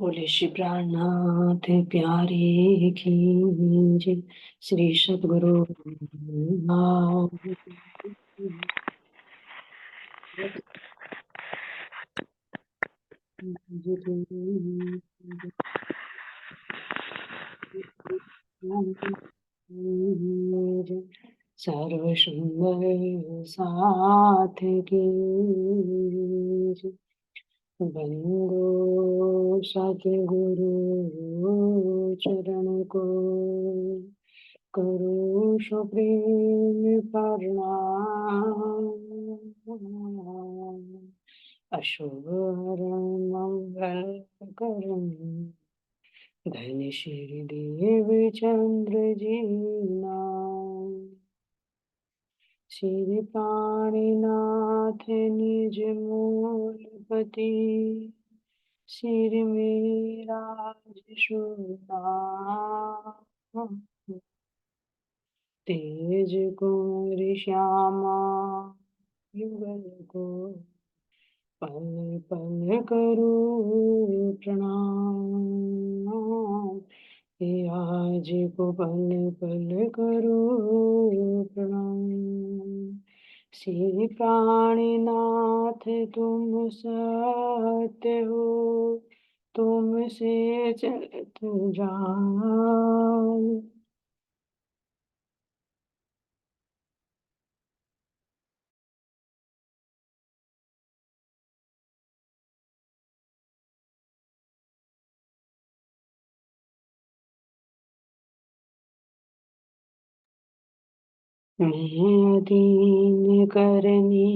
बोले श्री प्राणनाथ प्यारे की जय। श्री सद्गुरु नाथ सर्व सुंदर साथ की जय। बंदो सतगुरु चरण को करो सुप्रीम प्रणाम। अशुभ हरण मंगल करम धन श्री देव चंद्र जी नाम। श्री प्राणनाथ निज मूलपति सिर मेरा सुनाम। तेज कुंवर श्यामा युगल को पल पल करो प्रणाम। हे आज को पल पल करो प्रणाम। श्री प्राणनाथ तुम सत्य हो, तुमसे चलत जाऊं। मैं दीन करनी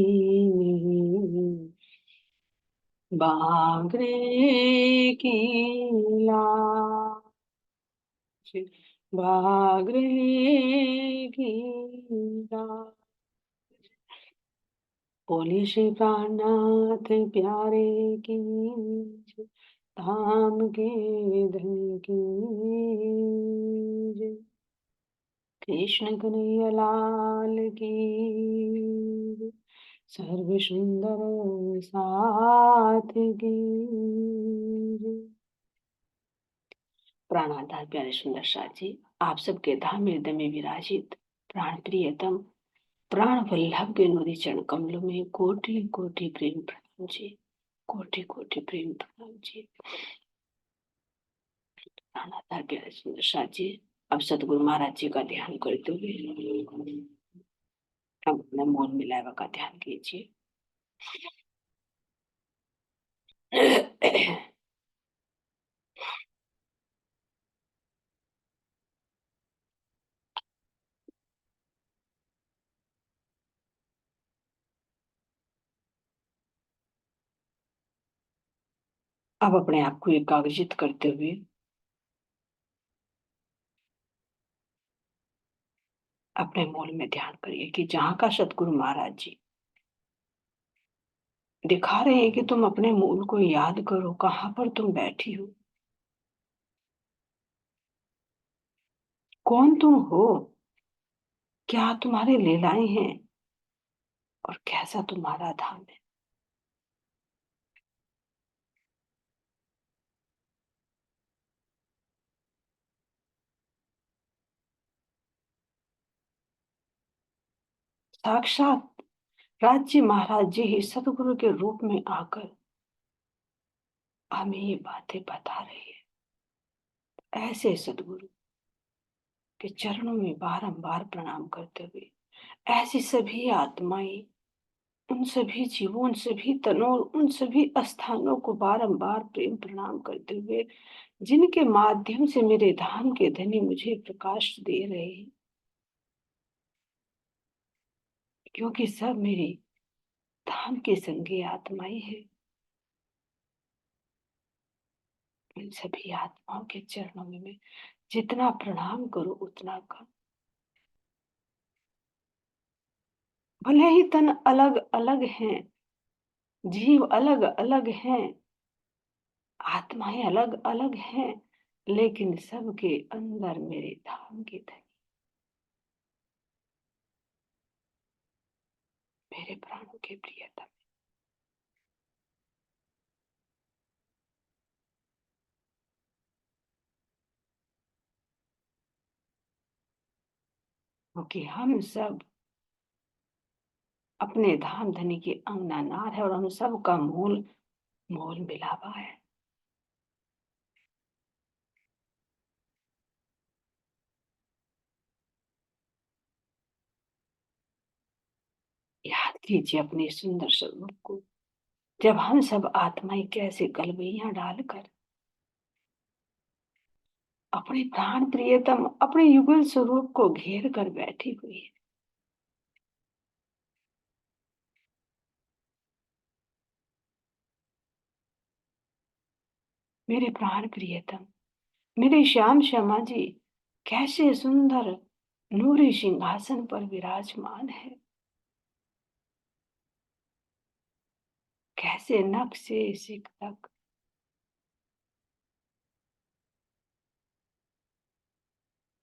बागरे की लाज, बागरे की लाज। बोले श्री प्राणनाथ प्यारे की जय। धाम के धन की जय। कृष्ण कन्हैया लाल की जय। सर्व सुंदर साथ की जय। प्राणाधार प्यारे सुंदर साथ जी, आप सबके धाम हृदय में विराजित प्राण प्रियतम प्राण वल्लभ के नूरी चरण कमलों में कोटि कोटि प्रेम प्रणाम जी। कोटि कोटि प्रेम प्रणाम जी। प्राणाधार प्यारे सुंदर साथ जी, अब सतगुरु महाराज जी का ध्यान करते हुए अब अपने मौन मिलावा का ध्यान कीजिए। अब अपने आप को एकाग्रचित करते हुए अपने मूल में ध्यान करिए कि जहां का सतगुरु महाराज जी दिखा रहे हैं कि तुम अपने मूल को याद करो, कहां पर तुम बैठी हो, कौन तुम हो, क्या तुम्हारे लीलाएं हैं और कैसा तुम्हारा धाम है। साक्षात राज्य महाराज जी ही सतगुरु के रूप में आकर हमें ये बातें बता रहे हैं। ऐसे सतगुरु के चरणों में बारंबार प्रणाम करते हुए ऐसी सभी आत्माएं, उन सभी जीवों, उन सभी तनों, उन सभी स्थानों को बारंबार प्रेम प्रणाम करते हुए जिनके माध्यम से मेरे धाम के धनी मुझे प्रकाश दे रहे हैं, क्योंकि सब मेरी धाम के संगी आत्माएं हैं। इन सभी आत्माओं के चरणों में मैं जितना प्रणाम करूं उतना कम। भले ही तन अलग अलग हैं, जीव अलग अलग हैं, आत्माएं अलग अलग हैं, लेकिन सबके अंदर मेरे धाम के धनी, मेरे प्राणों के प्रियतम। क्योंकि हम सब अपने धाम धनी के अंगनानार है और हम सब का मूल मोल मिलावा है। याद कीजिए अपने सुंदर स्वरूप को, जब हम सब आत्माएं कैसे गलबैया डालकर अपने प्राण प्रियतम अपने युगल स्वरूप को घेर कर बैठी हुई है। मेरे प्राण प्रियतम, मेरे श्याम श्यामा जी कैसे सुंदर नूरी सिंहासन पर विराजमान है, कैसे नख से सिख तक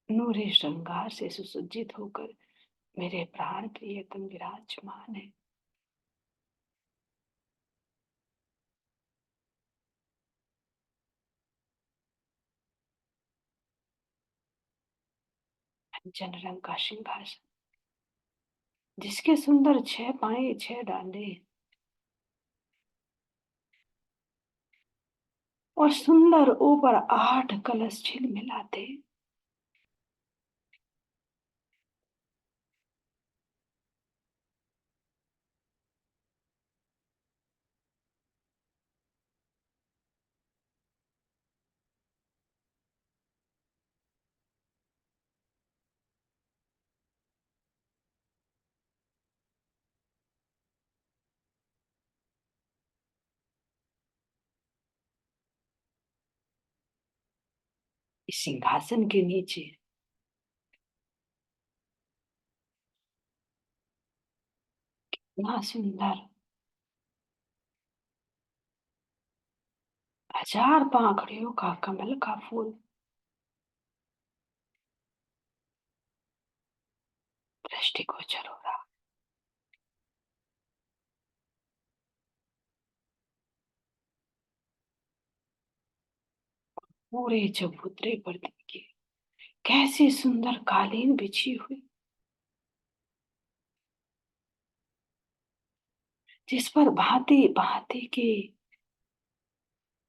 नूरी श्रृंगार से सुसज्जित होकर मेरे प्राण प्रियतम विराजमान है। अंजन रंग का सिंहासन, जिसके सुंदर 6 पाए 6 डांडे और सुंदर ऊपर 8 कलश झिलमिलाते। इस सिंहासन के नीचे इतना सुंदर 1000 पंखड़ियों का कमल का फूल दृष्टिगोचर हो रहा। पूरे चबूतरे पर देखिए कैसी सुंदर कालीन बिछी हुई, जिस पर भांति भांति के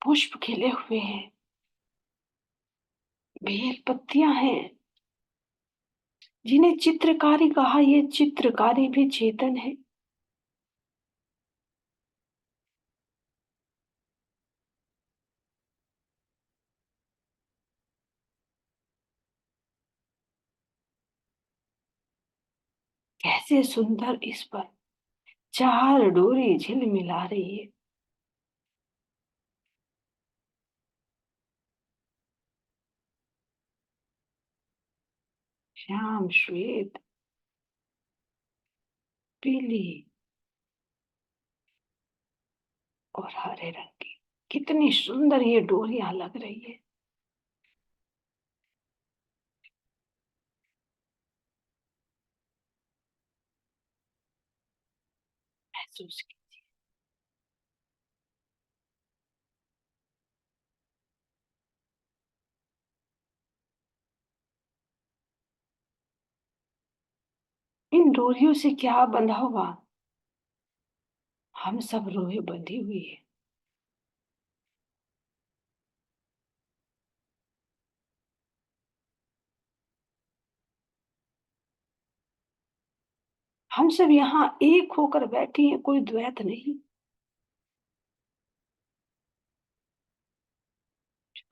पुष्प खिले हुए हैं, बेल पत्तियां हैं, जिन्हें चित्रकारी कहा। ये चित्रकारी भी चेतन है। कैसे सुंदर इस पर 4 डोरी झिलमिला रही है। श्याम श्वेत पीली और हरे रंग की कितनी सुंदर ये डोरियां लग रही है। महसूस की। इन डोरियों से क्या बंधा हुआ? हम सब रूहें बंधी हुई है। हम सब यहाँ एक होकर बैठे हैं, कोई द्वैत नहीं।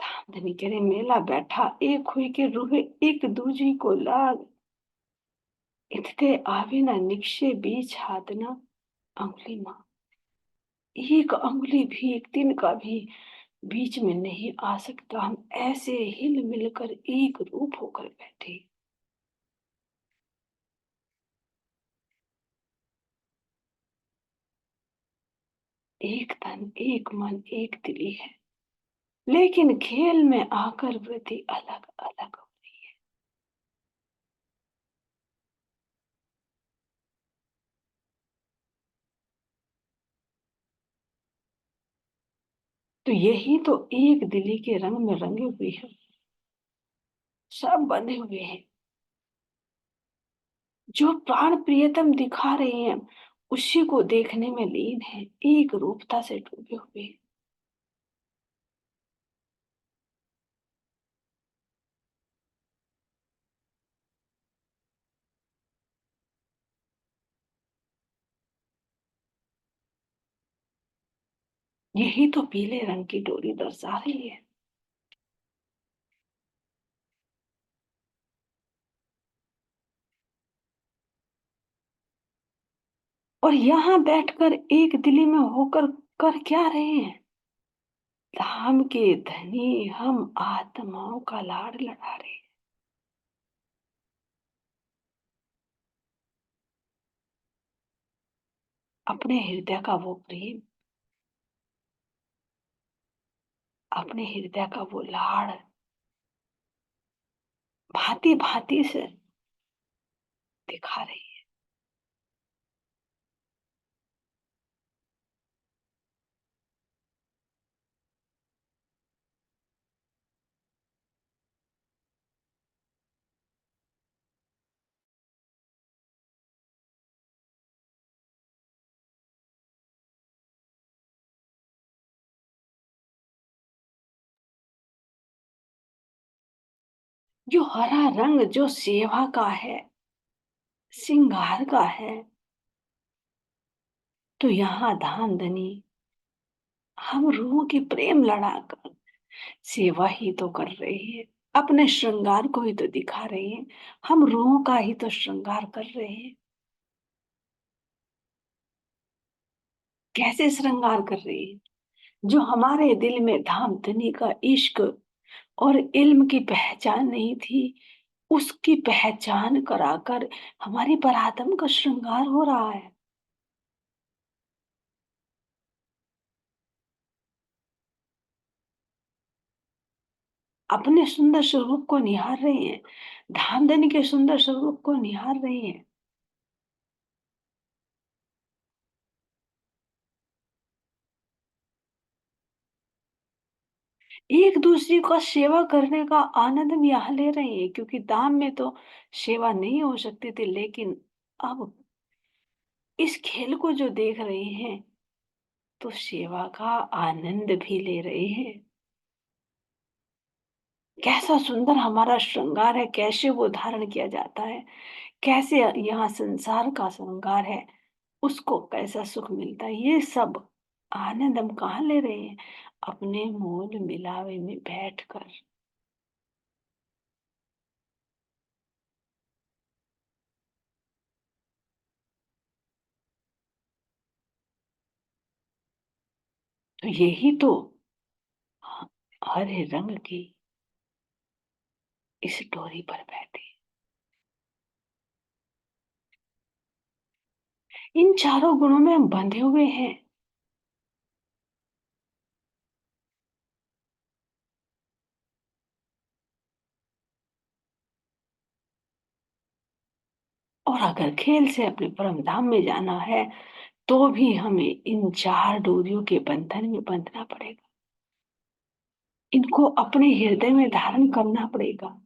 धामधनी करे मेला बैठा एक हुई के रूहे एक दूजी को लाग, इतने आवे ना निक्षे बीच हाथ ना अंगुली मां। एक अंगुली भी एक दिन का भी बीच में नहीं आ सकता। हम ऐसे हिल मिलकर एक रूप होकर बैठे, एक तन एक मन एक दिली है, लेकिन खेल में आकर वृत्ति अलग अलग हो रही है। तो यही तो एक दिली के रंग में रंगे हुए हैं, सब बंधे हुए हैं। जो प्राण प्रियतम दिखा रहे हैं, उसी को देखने में लीन है, एक रूपता से डूबे हुए। यही तो पीले रंग की डोरी दर्शा रही है। और यहाँ बैठकर एक दिली में होकर कर क्या रहे हैं? धाम के धनी हम आत्माओं का लाड़ लड़ा रहे हैं। अपने हृदय का वो प्रेम, अपने हृदय का वो लाड़ भांति भांति से दिखा रही है। जो हरा रंग जो सेवा का है, श्रृंगार का है, तो यहाँ धाम धनी हम रूहों की प्रेम लड़ाकर सेवा ही तो कर रहे हैं। अपने श्रृंगार को ही तो दिखा रहे हैं। हम रूहों का ही तो श्रृंगार कर रहे हैं। कैसे श्रृंगार कर रहे हैं? जो हमारे दिल में धाम धनी का इश्क और इल्म की पहचान नहीं थी, उसकी पहचान कराकर हमारी परात्म का श्रृंगार हो रहा है। अपने सुंदर स्वरूप को निहार रहे हैं, धामधनी के सुंदर स्वरूप को निहार रहे हैं। एक दूसरे का सेवा करने का आनंद भी यहाँ ले रहे हैं, क्योंकि दाम में तो सेवा नहीं हो सकती थी, लेकिन अब इस खेल को जो देख रहे हैं, तो सेवा का आनंद भी ले रहे हैं। कैसा सुंदर हमारा श्रृंगार है, कैसे वो धारण किया जाता है, कैसे यहाँ संसार का श्रृंगार है, उसको कैसा सुख मिलता है, ये सब आनंद हम कहाँ ले रहे हैं? अपने मोल मिलावे में बैठकर। तो यही तो हरे रंग की इस डोरी पर बैठे इन चारों गुणों में हम बंधे हुए हैं। और अगर खेल से अपने परम धाम में जाना है, तो भी हमें इन चार डोरियों के बंधन में बंधना पड़ेगा। इनको अपने हृदय में धारण करना पड़ेगा।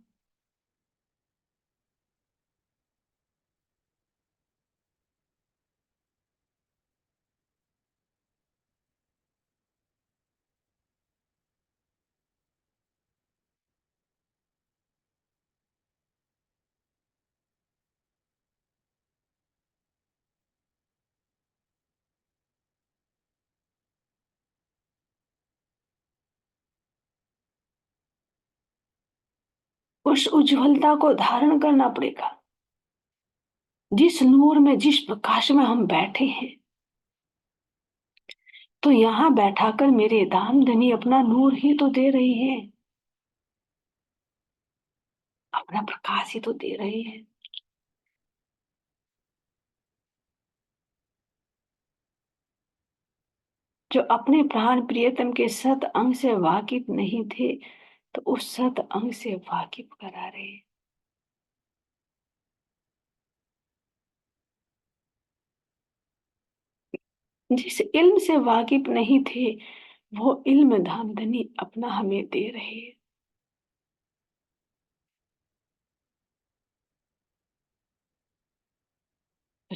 उस उज्जवलता को धारण करना पड़ेगा। जिस नूर में, जिस प्रकाश में हम बैठे हैं, तो यहाँ बैठाकर मेरे दाम धनी अपना नूर ही तो दे रही है, अपना प्रकाश ही तो दे रही है। जो अपने प्राण प्रियतम के सत अंग से वाकिफ नहीं थे, तो उस सत अंग से वाकिफ करा रहे हैं। जिस इल्म से वाकिफ नहीं थे, वो इल्म धामधनी अपना हमें दे रहे हैं।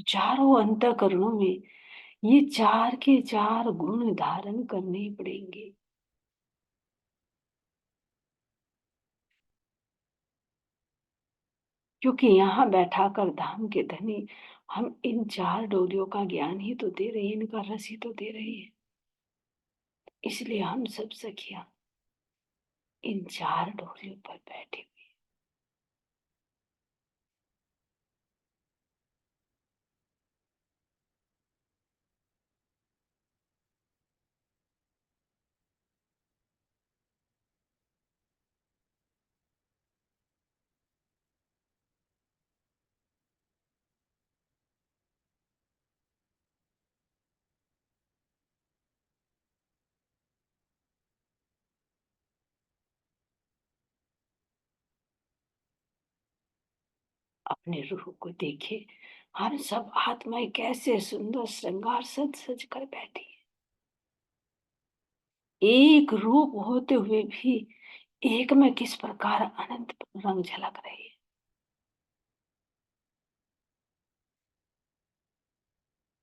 तो चारों अंतःकरणों में ये चार के चार गुण धारण करने ही पड़ेंगे। क्योंकि यहाँ बैठाकर धाम के धनी हम इन चार डोलियों का ज्ञान ही तो दे रहे हैं, इनका रस ही तो दे रहे हैं। इसलिए हम सब सखियां इन चार डोलियों पर बैठे हुए अपने रूह को देखे। हम सब आत्माएं कैसे सुंदर श्रृंगार सज सज कर बैठी है, एक रूप होते हुए भी एक में किस प्रकार अनंत रंग झलक रहे हैं।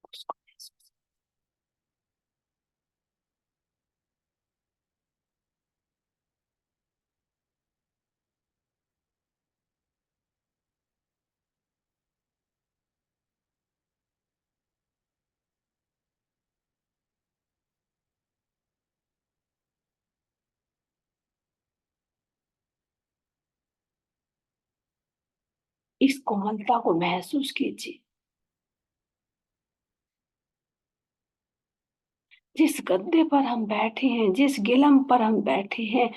उसको महसूस। इस कोमलता को महसूस कीजिए। जिस गद्दे पर हम बैठे हैं, जिस गिलम पर हम बैठे हैं,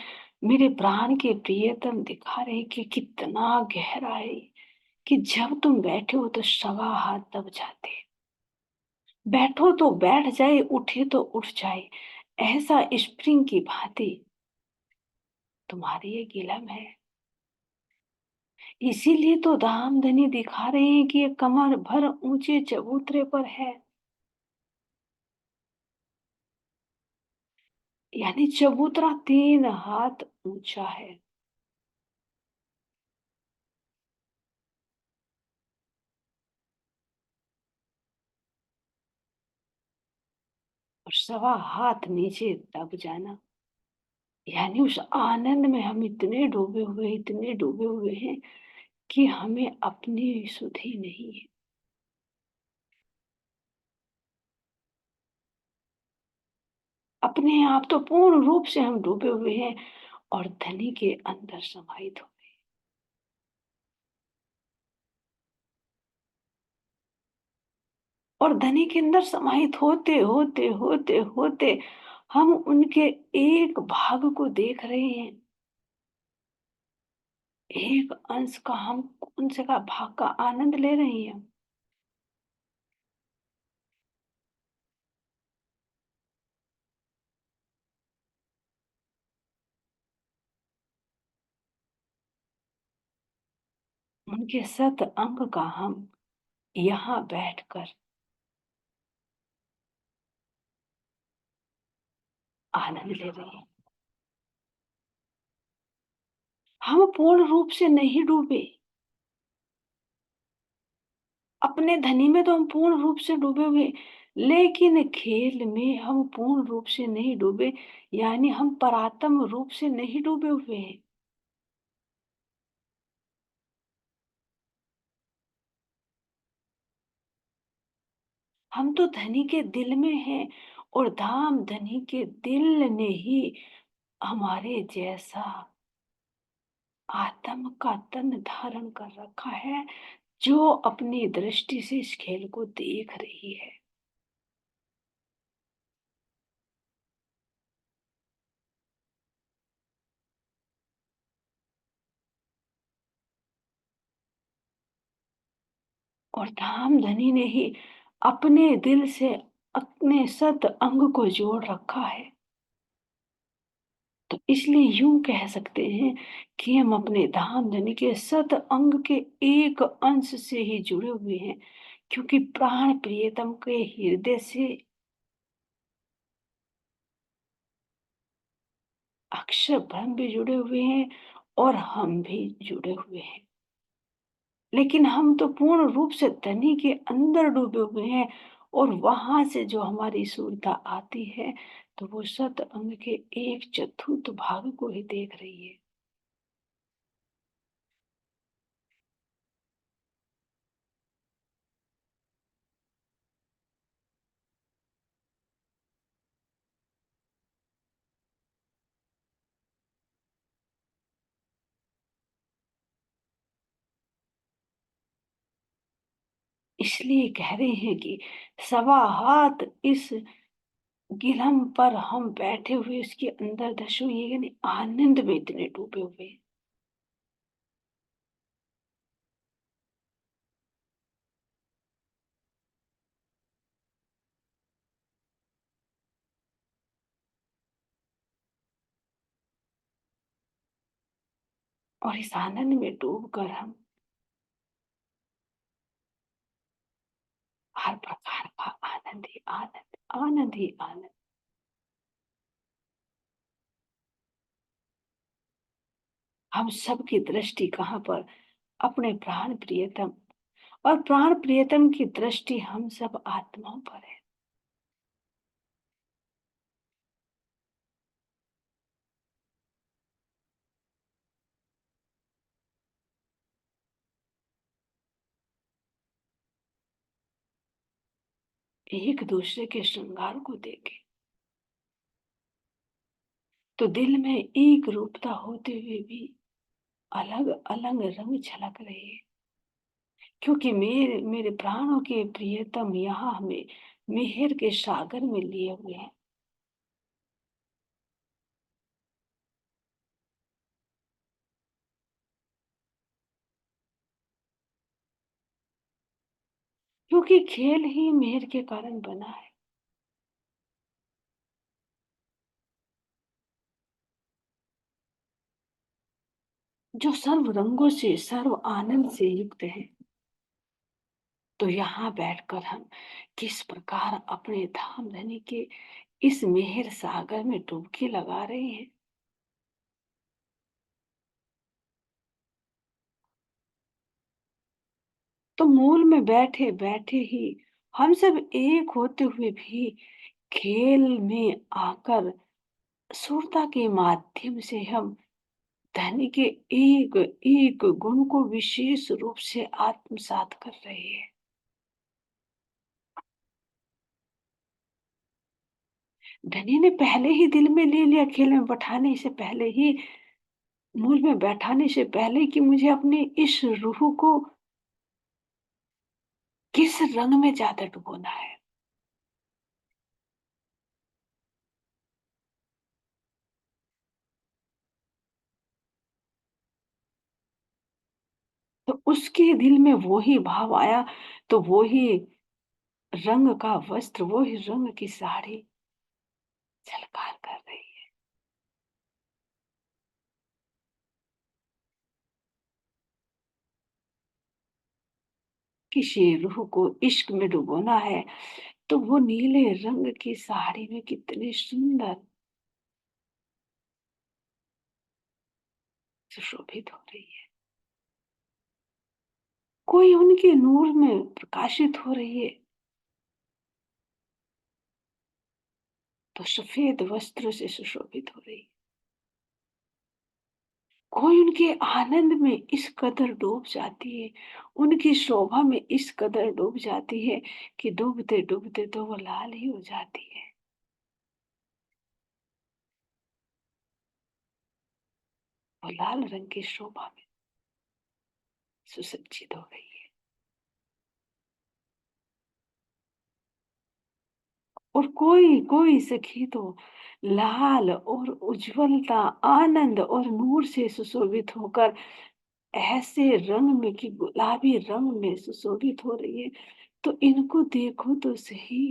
मेरे प्राण के प्रियतम दिखा रहे कि कितना गहरा है, कि जब तुम बैठे हो तो सवा हाथ दब जाते, बैठो तो बैठ जाए, उठे तो उठ जाए, ऐसा स्प्रिंग की भांति तुम्हारी ये गिलम है। इसीलिए तो धामधनी दिखा रहे हैं कि ये कमर भर ऊंचे चबूतरे पर है। यानी चबूतरा 3 हाथ ऊंचा है। और सवा हाथ नीचे दब जाना, यानी उस आनंद में हम इतने डूबे हुए, इतने डूबे हुए हैं कि हमें अपनी सुध ही नहीं है। अपने आप तो पूर्ण रूप से हम डूबे हुए हैं और धनी के अंदर समाहित हो गए। और धनी के अंदर समाहित होते होते होते होते हम उनके एक भाग को देख रहे हैं। एक अंश का हम उनसे का भाग का आनंद ले रहे हैं। उनके सत अंग का हम यहाँ बैठकर आनंद ले रहे हैं। हम पूर्ण रूप से नहीं डूबे। अपने धनी में तो हम पूर्ण रूप से डूबे हुए, लेकिन खेल में हम पूर्ण रूप से नहीं डूबे। यानी हम परात्म रूप से नहीं डूबे हुए हैं। हम तो धनी के दिल में हैं, और धाम धनी के दिल ने ही हमारे जैसा आत्म का तन धारण कर रखा है, जो अपनी दृष्टि से इस खेल को देख रही है। और धाम धनी ने ही अपने दिल से अपने सत अंग को जोड़ रखा है। तो इसलिए यूं कह सकते हैं कि हम अपने धाम धनी के सत अंग के एक अंश से ही जुड़े हुए हैं, क्योंकि प्राण प्रियतम के हृदय से अक्षर ब्रह्म भी जुड़े हुए हैं और हम भी जुड़े हुए हैं। लेकिन हम तो पूर्ण रूप से धनी के अंदर डूबे हुए हैं, और वहां से जो हमारी सुविधा आती है, तो वो शत अंग के एक चतुर्थ भाग को ही देख रही है। इसलिए कह रहे हैं कि सवा हाथ इस गिलहम पर हम बैठे हुए उसके अंदर दसो, ये यानी आनंद में इतने डूबे हुए हैं। और इस आनंद में डूब कर हम हर प्रकार का आनंद ही आनंद, आनंद ही आनंद। हम सबकी दृष्टि कहाँ पर? अपने प्राण प्रियतम, और प्राण प्रियतम की दृष्टि हम सब आत्माओं पर है। एक दूसरे के श्रृंगार को देखे तो दिल में एक रूपता होते हुए भी अलग अलग रंग छलक रहे हैं। क्योंकि मेरे मेरे प्राणों के प्रियतम यहाँ हमें मेहर के सागर में लिए हुए हैं। क्योंकि खेल ही मेहर के कारण बना है। जो सर्व रंगों से, सर्व आनंद से युक्त है, तो यहाँ बैठकर हम किस प्रकार अपने धाम धनी के इस मेहर सागर में डुबकी लगा रहे हैं। तो मूल में बैठे बैठे ही हम सब एक होते हुए भी खेल में आकर सुरता के माध्यम से हम धनी के एक एक गुण को विशेष रूप से आत्मसात कर रहे हैं। धनी ने पहले ही दिल में ले लिया, खेल में बैठाने से पहले ही, मूल में बैठाने से पहले, कि मुझे अपने इस रूह को किस रंग में ज्यादा डुबोना है। तो उसके दिल में वो ही भाव आया, तो वो ही रंग का वस्त्र, वो ही रंग की साड़ी झलकार कर रही है। किसी रूह को इश्क में डुबोना है, तो वो नीले रंग की साड़ी में कितने सुंदर सुशोभित हो रही है। कोई उनके नूर में प्रकाशित हो रही है, तो सफेद वस्त्र से सुशोभित हो रही है। कोई उनके आनंद में इस कदर डूब जाती है, उनकी शोभा में इस कदर डूब जाती है, कि डूबते डूबते तो वो लाल ही हो जाती है। वो लाल रंग की शोभा में सुसज्जित हो गई है। और कोई कोई सखी तो लाल और उज्जवलता, आनंद और नूर से सुशोभित होकर ऐसे रंग में, कि गुलाबी रंग में सुशोभित हो रही है। तो इनको देखो तो सही,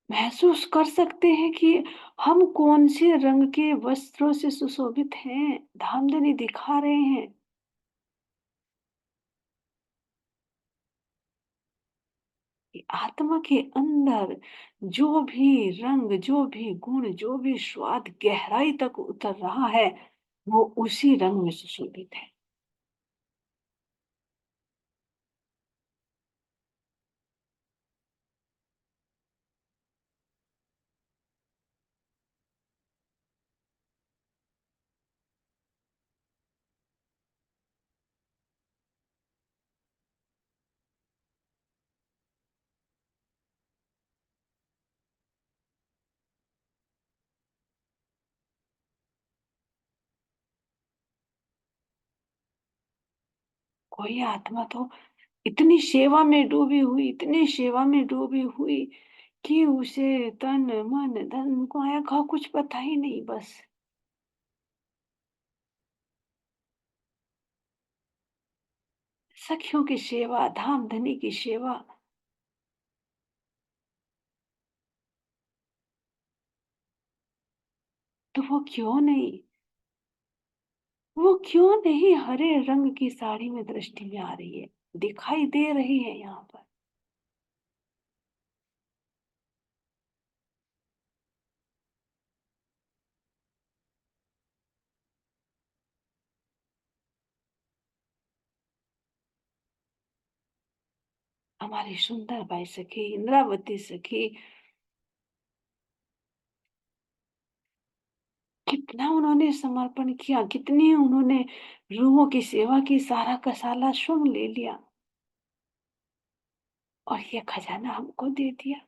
महसूस कर सकते हैं कि हम कौन से रंग के वस्त्रों से सुशोभित हैं, धामधनी दिखा रहे हैं। कि आत्मा के अंदर जो भी रंग, जो भी गुण, जो भी स्वाद गहराई तक उतर रहा है, वो उसी रंग में सुशोभित है। कोई आत्मा तो इतनी सेवा में डूबी हुई, इतनी सेवा में डूबी हुई कि उसे तन मन धन माया का कुछ पता ही नहीं। बस सखियों की सेवा, धाम धनी की सेवा। तो वो क्यों नहीं हरे रंग की साड़ी में दृष्टि में आ रही है, दिखाई दे रही है यहाँ पर। हमारी सुंदर बाई सखी, इंद्रावती सखी, कितना उन्होंने समर्पण किया, कितनी उन्होंने रूहों की सेवा की, सारा का सारा स्वयं ले लिया और ये खजाना हमको दे दिया।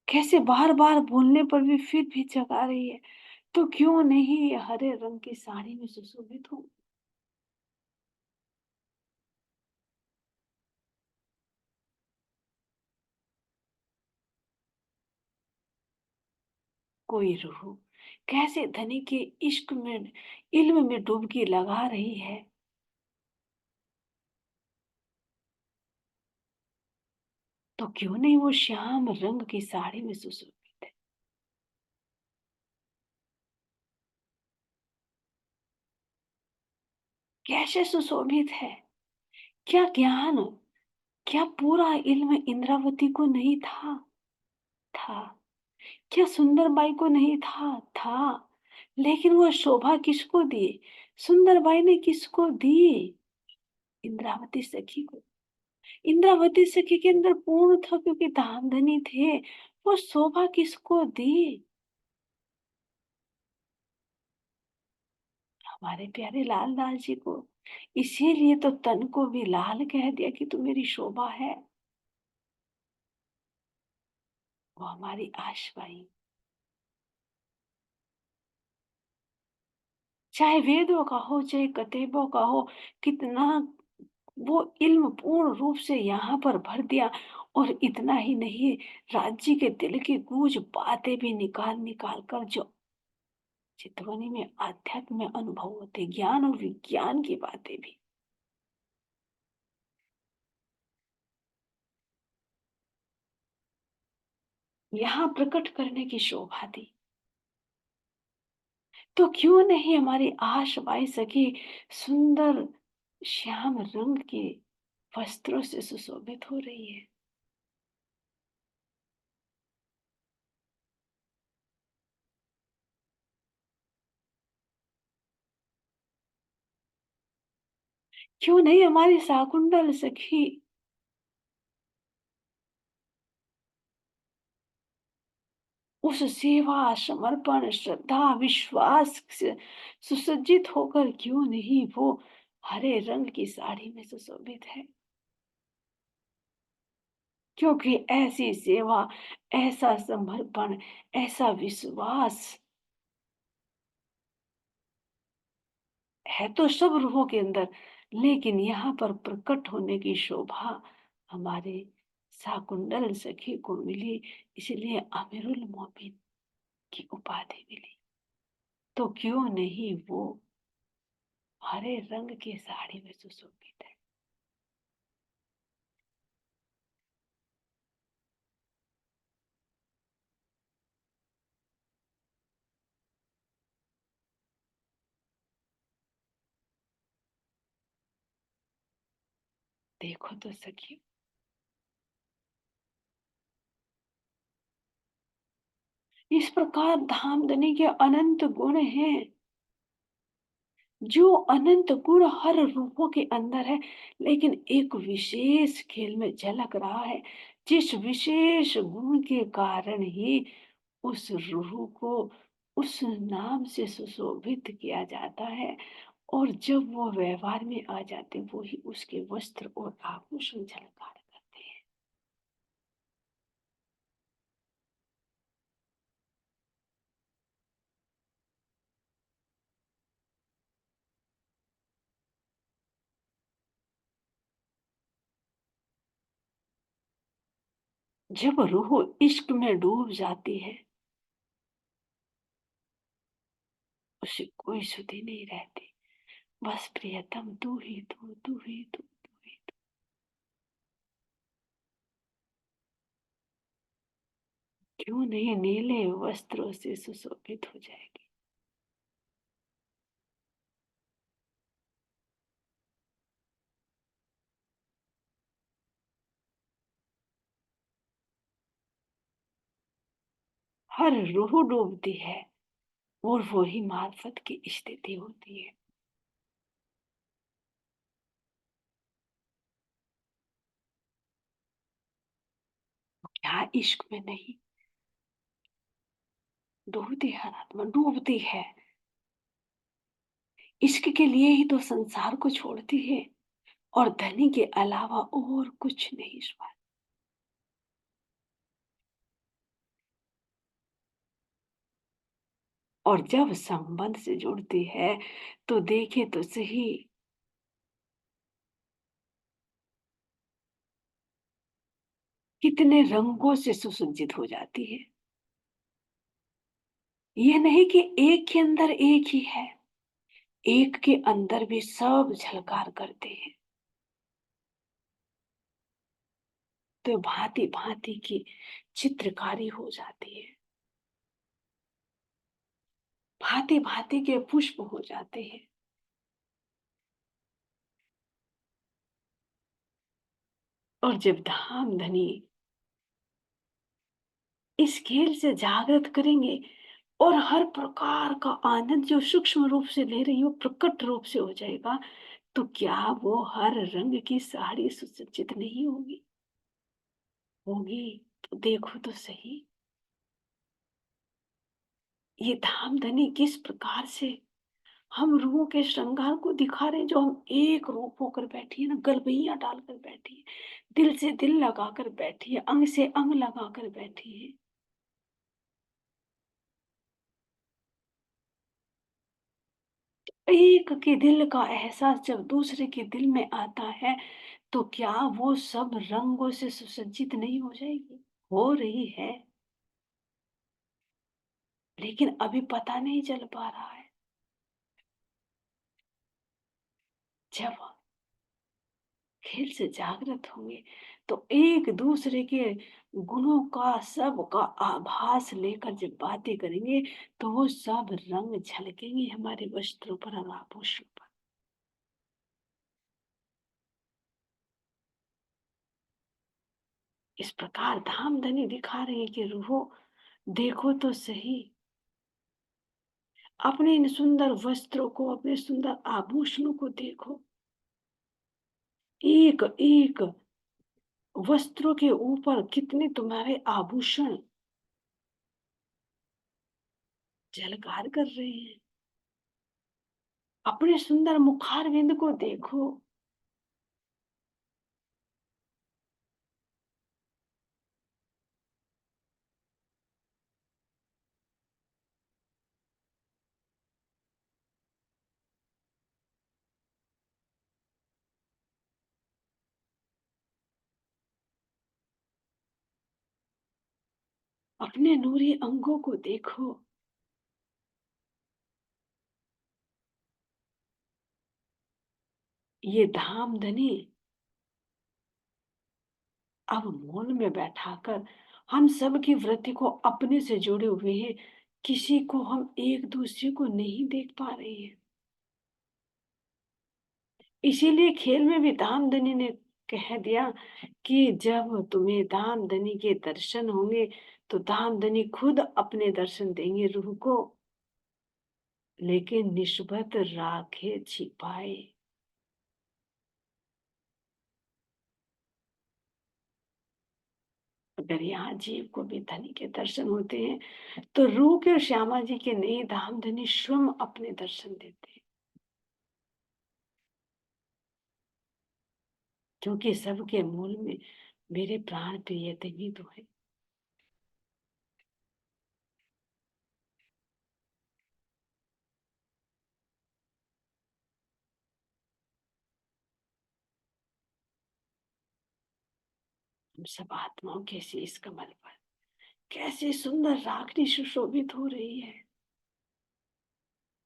कैसे बार बार बोलने पर भी फिर भी जगा रही है। तो क्यों नहीं ये हरे रंग की साड़ी में सुशोभित हूँ। कोई रूह कैसे धनी के इश्क में, इल्म में डुबकी लगा रही है। तो क्यों नहीं वो श्याम रंग की साड़ी में सुशोभित है। कैसे सुशोभित है। क्या ज्ञान, क्या पूरा इल्म इंद्रावती को नहीं था। था। क्या सुंदरबाई को नहीं था। था। लेकिन वो शोभा किसको दी। सुंदरबाई ने किसको दी। इंद्रावती सखी को। इंद्रावती सखी के अंदर पूर्ण था क्योंकि धामधनी थे। वो शोभा किसको दी। हमारे प्यारे लाल लाल जी को। इसीलिए तो तन को भी लाल कह दिया कि तू मेरी शोभा है। वो हमारी आशवाई। चाहे वेदों का हो, चाहे कतेबों का हो, कितना वो इल्म पूर्ण रूप से यहाँ पर भर दिया। और इतना ही नहीं, राज्य के दिल की गूंज बातें भी निकाल निकाल कर जो चितवनी में आध्यात्म में अनुभव होते, ज्ञान और विज्ञान की बातें भी यहाँ प्रकट करने की शोभा दी। तो क्यों नहीं हमारी आश बाई सखी सुंदर श्याम रंग के वस्त्रों से सुशोभित हो रही है। क्यों नहीं हमारी शाकुंतल सखी उस सेवा, समर्पण, श्रद्धा, विश्वास से सुसज्जित होकर क्यों नहीं वो हरे रंग की साड़ी में सुशोभित है। क्योंकि ऐसी सेवा, ऐसा समर्पण, ऐसा विश्वास है तो सब रूहों के अंदर, लेकिन यहाँ पर प्रकट होने की शोभा हमारे शाकुंतल सखी को मिली। इसलिए अमीरुल मोमिन की उपाधि मिली। तो क्यों नहीं वो हरे रंग की साड़ी में सुशोभित है। देखो तो सखी, इस प्रकार धामधनी के अनंत गुण हैं, जो अनंत गुण हर रूपों के अंदर है, लेकिन एक विशेष खेल में झलक रहा है, जिस विशेष गुण के कारण ही उस रूह को उस नाम से सुशोभित किया जाता है। और जब वो व्यवहार में आ जाते, वो ही उसके वस्त्र और आभूषण झलकार करते हैं। जब रूह इश्क में डूब जाती है, उसे कोई सुधि नहीं रहती। बस प्रियतम तू ही तू, तू ही तू, तू ही तू। क्यों नहीं नीले वस्त्रों से सुशोभित हो जाएगी। हर रूह डूबती है और वो ही मार्फत की स्थिति होती है। क्या इश्क में नहीं डूबती है, आत्मा डूबती है। इश्क के लिए ही तो संसार को छोड़ती है, और धनी के अलावा और कुछ नहीं ईश्वर। और जब संबंध से जुड़ती है, तो देखे तो सही, कितने रंगों से सुसज्जित हो जाती है। यह नहीं कि एक के अंदर एक ही है, एक के अंदर भी सब झलकार करते हैं। तो भांति भांति की चित्रकारी हो जाती है, भांति भांति के पुष्प हो जाते हैं। और जब धाम धनी इस खेल से जागृत करेंगे, और हर प्रकार का आनंद जो सूक्ष्म रूप से ले रही हो प्रकट रूप से हो जाएगा, तो क्या वो हर रंग की साड़ी सुसज्जित नहीं होगी? होगी। तो देखो तो सही, ये धामधनी किस प्रकार से हम रूहों के श्रृंगार को दिखा रहे हैं, जो हम एक रूप होकर बैठी है ना, गलबैया डालकर बैठी है, दिल से दिल लगाकर बैठी है, अंग से अंग लगाकर बैठी है। एक के दिल का एहसास जब दूसरे के दिल में आता है, तो क्या वो सब रंगों से सुसज्जित नहीं हो जाएगी? हो रही है, लेकिन अभी पता नहीं चल पा रहा है। जब खेल से जागृत होंगे, तो एक दूसरे के गुणों का सब का आभास लेकर जब बातें करेंगे, तो वो सब रंग झलकेंगे हमारे वस्त्रों पर और आभूषण पर। इस प्रकार धामधनी दिखा रहे हैं कि रूहो, देखो तो सही, अपने इन सुंदर वस्त्रों को, अपने सुंदर आभूषणों को देखो। एक एक वस्त्रों के ऊपर कितने तुम्हारे आभूषण झलकार कर रहे हैं। अपने सुंदर मुखारविंद को देखो। अपने नूरी अंगों को देखो। ये धामधनी अब मौन में बैठाकर हम सब की वृत्ति को अपने से जुड़े हुए हैं। किसी को हम एक दूसरे को नहीं देख पा रहे हैं। इसीलिए खेल में भी धामधनी ने कह दिया कि जब तुम्हें धामधनी के दर्शन होंगे, तो धामधनी खुद अपने दर्शन देंगे रूह को, लेकिन निस्बत राखे छिपाए। अगर यहाँ जीव को भी धनी के दर्शन होते हैं, तो रूह के श्यामा जी के नहीं, धामधनी स्वयं अपने दर्शन देते हैं। क्योंकि सबके मूल में मेरे प्राण प्रिय ही तो है। हम सब आत्माओं के शीश कमल पर कैसे सुंदर राखनी सुशोभित हो रही है,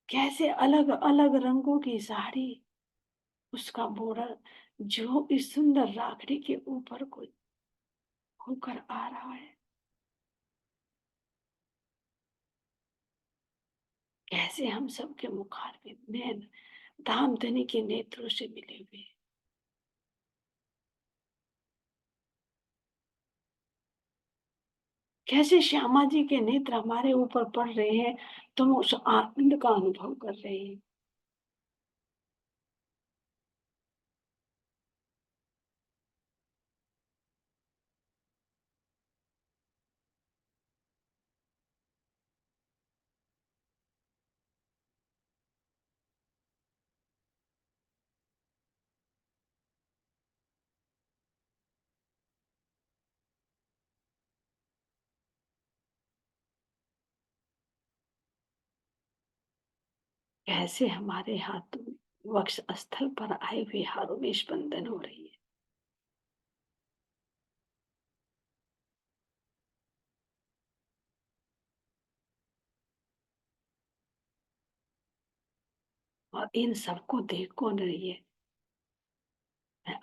कैसे अलग अलग रंगों की साड़ी, उसका बॉर्डर जो इस सुंदर राखड़ी के ऊपर को होकर आ रहा है। कैसे हम सबके मुखारविंद नैन धामधनी के नेत्रों से मिले हुए हैं। कैसे श्यामा जी के नेत्र हमारे ऊपर पड़ रहे हैं, तो हम उस आनंद का अनुभव कर रहे हैं। कैसे हमारे हाथों वक्ष स्थल पर आए हुए हारों में स्पंदन हो रही है। और इन सबको देख कौन रही है? मैं